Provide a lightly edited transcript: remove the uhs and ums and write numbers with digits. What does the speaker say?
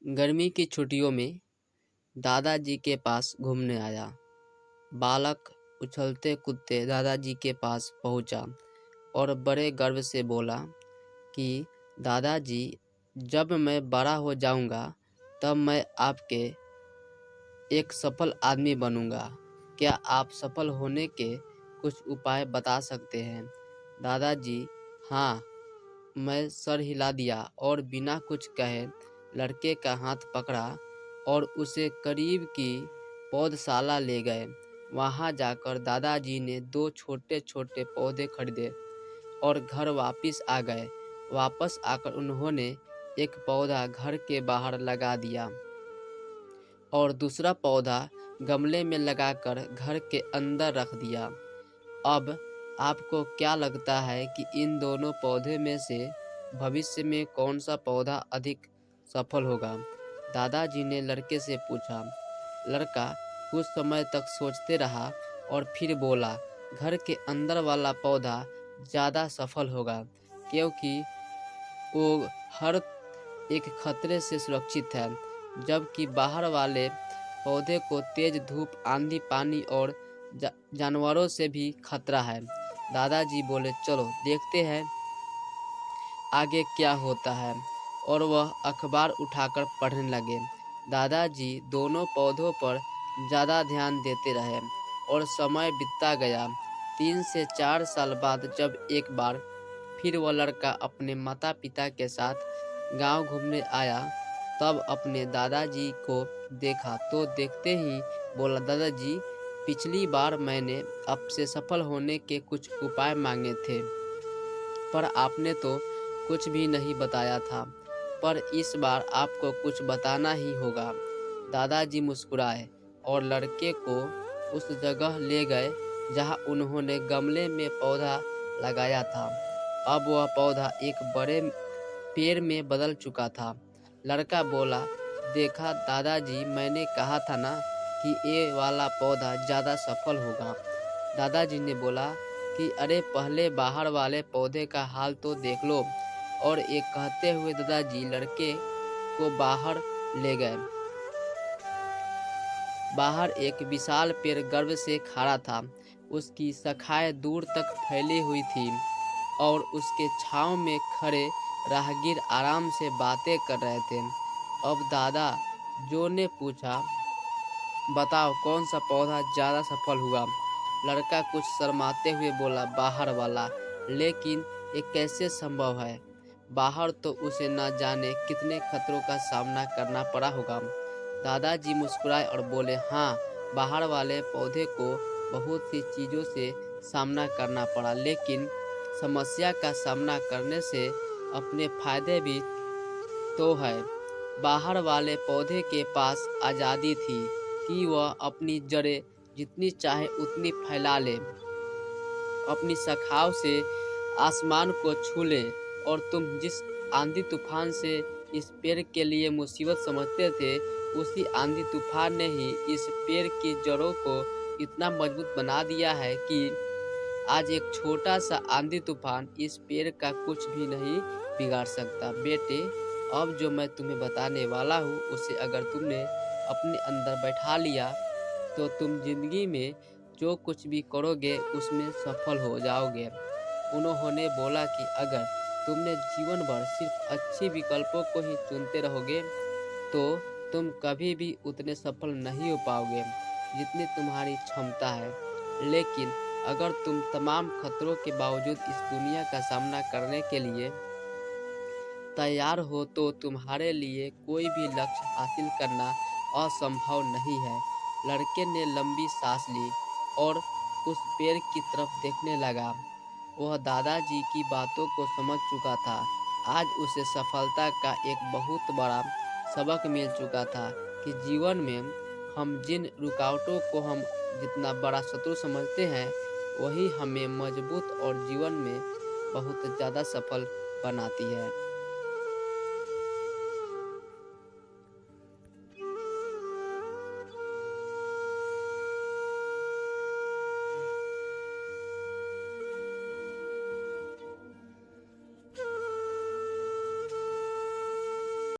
गर्मी की छुट्टियों में दादाजी के पास घूमने आया। बालक उछलते कूदते दादाजी के पास पहुंचा और बड़े गर्व से बोला कि दादाजी, जब मैं बड़ा हो जाऊंगा तब मैं आपके एक सफल आदमी बनूंगा। क्या आप सफल होने के कुछ उपाय बता सकते हैं? दादाजी हाँ, मैं सर हिला दिया और बिना कुछ कहे लड़के का हाथ पकड़ा और उसे करीब की पौधशाला ले गए। वहां जाकर दादाजी ने 2 छोटे-छोटे पौधे खरीदे और घर वापस आ गए। वापस आकर उन्होंने एक पौधा घर के बाहर लगा दिया और दूसरा पौधा गमले में लगाकर घर के अंदर रख दिया। अब आपको क्या लगता है कि इन दोनों पौधे में से भविष्य में कौन सा पौधा अधिक सफल होगा? दादाजी ने लड़के से पूछा। लड़का कुछ समय तक सोचते रहा और फिर बोला, घर के अंदर वाला पौधा ज़्यादा सफल होगा, क्योंकि वो हर एक खतरे से सुरक्षित है, जबकि बाहर वाले पौधे को तेज धूप, आंधी, पानी और जानवरों से भी खतरा है। दादाजी बोले, चलो देखते हैं आगे क्या होता है, और वह अखबार उठाकर पढ़ने लगे। दादाजी दोनों पौधों पर ज़्यादा ध्यान देते रहे और समय बीतता गया। 3 से 4 साल बाद जब एक बार फिर वह लड़का अपने माता पिता के साथ गांव घूमने आया, तब अपने दादाजी को देखा तो देखते ही बोला, दादाजी, पिछली बार मैंने आपसे सफल होने के कुछ उपाय मांगे थे, पर आपने तो कुछ भी नहीं बताया था, पर इस बार आपको कुछ बताना ही होगा। दादाजी मुस्कुराए और लड़के को उस जगह ले गए जहां उन्होंने गमले में पौधा लगाया था। अब वह पौधा एक बड़े पेड़ में बदल चुका था। लड़का बोला, देखा दादाजी, मैंने कहा था ना कि ये वाला पौधा ज़्यादा सफल होगा। दादाजी ने बोला कि अरे पहले बाहर वाले पौधे का हाल तो देख लो। और ये कहते हुए दादाजी लड़के को बाहर ले गए। बाहर एक विशाल पेड़ गर्व से खड़ा था। उसकी शाखाएं दूर तक फैली हुई थी और उसके छांव में खड़े राहगीर आराम से बातें कर रहे थे। अब दादा जो ने पूछा, बताओ कौन सा पौधा ज़्यादा सफल हुआ? लड़का कुछ शर्माते हुए बोला, बाहर वाला। लेकिन ये कैसे संभव है? बाहर तो उसे न जाने कितने खतरों का सामना करना पड़ा होगा। दादाजी मुस्कुराए और बोले, हाँ, बाहर वाले पौधे को बहुत सी चीज़ों से सामना करना पड़ा, लेकिन समस्या का सामना करने से अपने फायदे भी तो है। बाहर वाले पौधे के पास आज़ादी थी कि वह अपनी जड़ें जितनी चाहे उतनी फैला ले, अपनी शाखाओं से आसमान को छू ले, और तुम जिस आंधी तूफान से इस पेड़ के लिए मुसीबत समझते थे, उसी आंधी तूफान ने ही इस पेड़ की जड़ों को इतना मजबूत बना दिया है कि आज एक छोटा सा आंधी तूफान इस पेड़ का कुछ भी नहीं बिगाड़ सकता। बेटे, अब जो मैं तुम्हें बताने वाला हूँ, उसे अगर तुमने अपने अंदर बैठा लिया तो तुम जिंदगी में जो कुछ भी करोगे उसमें सफल हो जाओगे। उन्होंने बोला कि अगर तुमने जीवन भर सिर्फ अच्छे विकल्पों को ही चुनते रहोगे तो तुम कभी भी उतने सफल नहीं हो पाओगे जितनी तुम्हारी क्षमता है। लेकिन अगर तुम तमाम खतरों के बावजूद इस दुनिया का सामना करने के लिए तैयार हो तो तुम्हारे लिए कोई भी लक्ष्य हासिल करना असंभव नहीं है। लड़के ने लंबी सांस ली और उस पेड़ की तरफ देखने लगा। वह दादाजी की बातों को समझ चुका था। आज उसे सफलता का एक बहुत बड़ा सबक मिल चुका था कि जीवन में हम जिन रुकावटों को हम जितना बड़ा शत्रु समझते हैं, वही हमें मजबूत और जीवन में बहुत ज़्यादा सफल बनाती है।